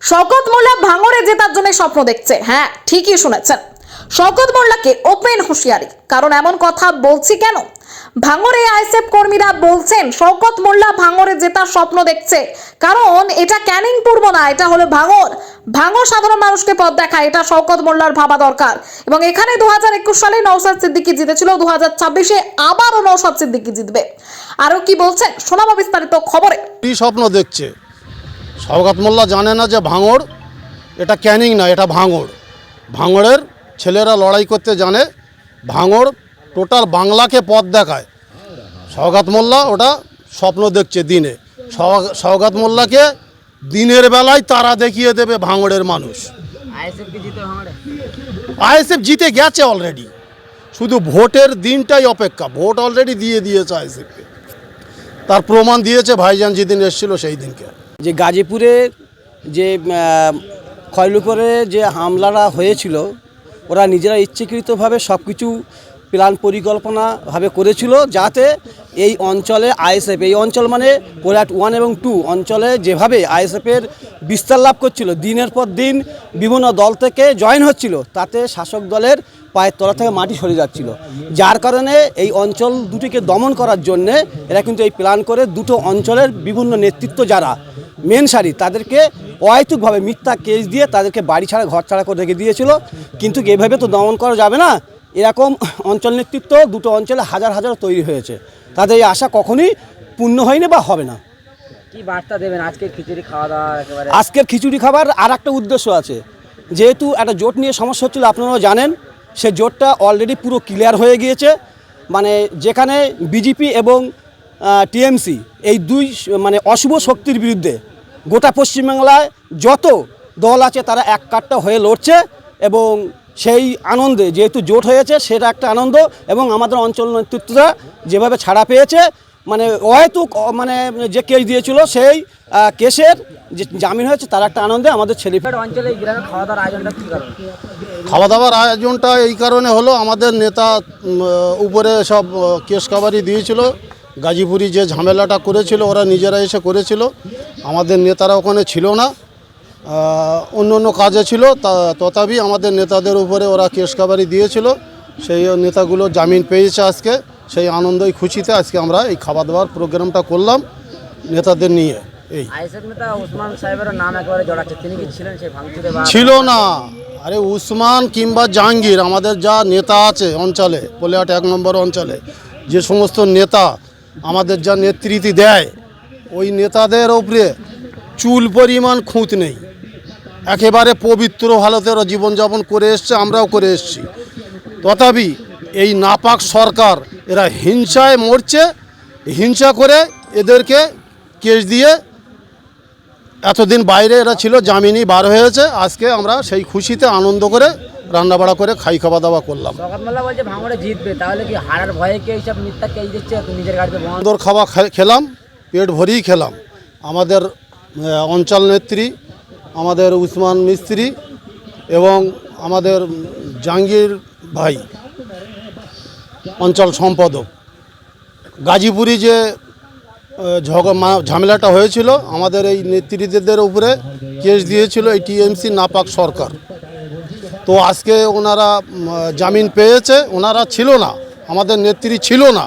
শওকত মোল্লা ভাঙড়ে জেতার জন্য স্বপ্ন দেখছে। হ্যাঁ, ঠিকই শুনেছেন, শওকত মোল্লাকে ওপেন হুঁশিয়ারি। কারণ এমন কথা বলছি কেন, ভাঙড়ে আইএসএফ কর্মীরা বলছেন শওকত মোল্লা ভাঙড়ে জেতার স্বপ্ন দেখছে। কারণ এটা ক্যানিং পূর্ব না, এটা হলো ভাঙড়। ভাঙড় সাধারণ মানুষকে পথ দেখায়, এটা শওকত মোল্লার ভাবা দরকার। এবং এখানে 2021 সালে নওশাদ সিদ্দিকী জিতেছিল, 2026-এ আবারও নওশাদ সিদ্দিকী জিতবে। আরো কি বলছেন শোনাবো বিস্তারিত খবরে। কি স্বপ্ন দেখছে শওকত মোল্লা জানে না যে ভাঙড় এটা ক্যানিং না, এটা ভাঙড়। ভাঙড়ের ছেলেরা লড়াই করতে জানে। ভাঙড় টোটাল বাংলাকে পথ দেখায়। শওকত মোল্লা ওটা স্বপ্ন দেখছে দিনে। শওকত মোল্লাকে দিনের বেলায় তারা দেখিয়ে দেবে ভাঙড়ের মানুষ। আইএসএফ জিতে গেছে অলরেডি, শুধু ভোটের দিনটাই অপেক্ষা। ভোট অলরেডি দিয়ে দিয়েছে আইএসএফকে, তার প্রমাণ দিয়েছে ভাইজান যেদিন এসেছিল সেই দিনকে। যে গাজীপুরে যে খয়লুপুরে যে হামলাটা হয়েছিল, ওরা নিজেরা ইচ্ছাকৃতভাবে সব কিছু প্ল্যান পরিকল্পনাভাবে করেছিল, যাতে এই অঞ্চলে আইএসএফ, এই অঞ্চল মানে পোলাট 1 এবং 2 অঞ্চলে যেভাবে আইএসএফের বিস্তার লাভ করছিল, দিনের পর দিন বিভিন্ন দল থেকে জয়েন হচ্ছিল, তাতে শাসক দলের পায়ের তলা থেকে মাটি সরে যাচ্ছিল। যার কারণে এই অঞ্চল দুটিকে দমন করার জন্যে এরা কিন্তু এই প্ল্যান করে দুটো অঞ্চলের বিভিন্ন নেতৃত্ব যারা মেন সারি, তাদেরকে অহেতুকভাবে মিথ্যা কেস দিয়ে তাদেরকে বাড়ি ছাড়া ঘর ছাড়া করে রেখে দিয়েছিল। কিন্তু এভাবে তো দমন করা যাবে না। এরকম অঞ্চল নেতৃত্ব দুটো অঞ্চলে হাজার হাজার তৈরি হয়েছে, তাদের এই আশা কখনোই পূর্ণ হয়নি বা হবে না। কি বার্তা দেবেন আজকে খিচুড়ি খাওয়া দাওয়া? একেবারে আজকের খিচুড়ি খাবার আর একটা উদ্দেশ্য আছে। যেহেতু একটা জোট নিয়ে সমস্যা হচ্ছিল, আপনারাও জানেন, সে জোটটা অলরেডি পুরো ক্লিয়ার হয়ে গিয়েছে। মানে যেখানে বিজেপি এবং টিএমসি এই দুই মানে অশুভ শক্তির বিরুদ্ধে গোটা পশ্চিমবাংলায় যত দল আছে তারা এক কাট্টা হয়ে লড়ছে। এবং সেই আনন্দে যেহেতু জোট হয়েছে, সেটা একটা আনন্দ। এবং আমাদের অঞ্চল নেতৃত্বরা যেভাবে ছাড়া পেয়েছে, মানে অহেতুক মানে যে কেস দিয়েছিল সেই কেসের যে জামিন হয়েছে, তার একটা আনন্দে আমাদের ছেলে অঞ্চলে এই গ্রামে খাওয়া দাওয়ার আয়োজনটা কী কারণ? খাওয়া দাওয়ার আয়োজনটা এই কারণে হলো, আমাদের নেতা উপরে সব কেস কাবারি দিয়েছিল। গাজীপুরি যে ঝামেলাটা করেছিল ওরা নিজেরা এসে করেছিল, আমাদের নেতারা ওখানে ছিল না, অন্য অন্য কাজে ছিল। তথাপি আমাদের নেতাদের উপরে ওরা কেস কাবারি দিয়েছিল। সেই নেতাগুলো জামিন পেয়েছে আজকে। সেই আনন্দই খুশিতে আজকে আমরা এই খাওয়া দাওয়ার প্রোগ্রামটা করলাম নেতাদের নিয়ে। এই আইএসএফ নেতা ওসমান সাহেবের নাম একেবারে জড়াচ্ছে, তিনি কি ছিলেন সেই ভাঙচুরে? ছিল না। আরে উসমান কিংবা জাহাঙ্গীর, আমাদের যা নেতা আছে অঞ্চলে, পোলিয়াট 1 নম্বর অঞ্চলে যে সমস্ত নেতা আমাদের যা নেতৃত্ব দেয়, ওই নেতাদের উপরে চুল পরিমাণ খুঁত নেই। একেবারে পবিত্র হালতে ওরা জীবনযাপন করে এসছে, আমরাও করে এসছি। তথাপি এই নাপাক সরকার এরা হিংসায় মরছে। হিংসা করে এদেরকে কেস দিয়ে এতদিন বাইরে এরা ছিল, জামিনই বার হয়েছে। আজকে আমরা সেই খুশিতে আনন্দ করে রান্নাবাড়া করে খাওয়া দাওয়া করলাম। শওকত মোল্লা বলছে ভাঙড়ে জিতবে, তাহলে কি হারার ভয়ে কি এইসব মিথ্যা কেস দিচ্ছে? নিজের গাড়িতে সুন্দর খাওয়া খেলাম, পেট ভরেই খেলাম। আমাদের অঞ্চল নেত্রী, আমাদের উসমান মিস্ত্রি এবং আমাদের জাহাঙ্গীর ভাই অঞ্চল সম্পাদক, গাজীপুরি যে ঝামেলাটা হয়েছিল, আমাদের এই নেতৃত্বদের উপরে কেস দিয়েছিল এই টিএমসি নাপাক সরকার। তো আজকে ওনারা জামিন পেয়েছে। ওনারা ছিল না, আমাদের নেত্রী ছিল না,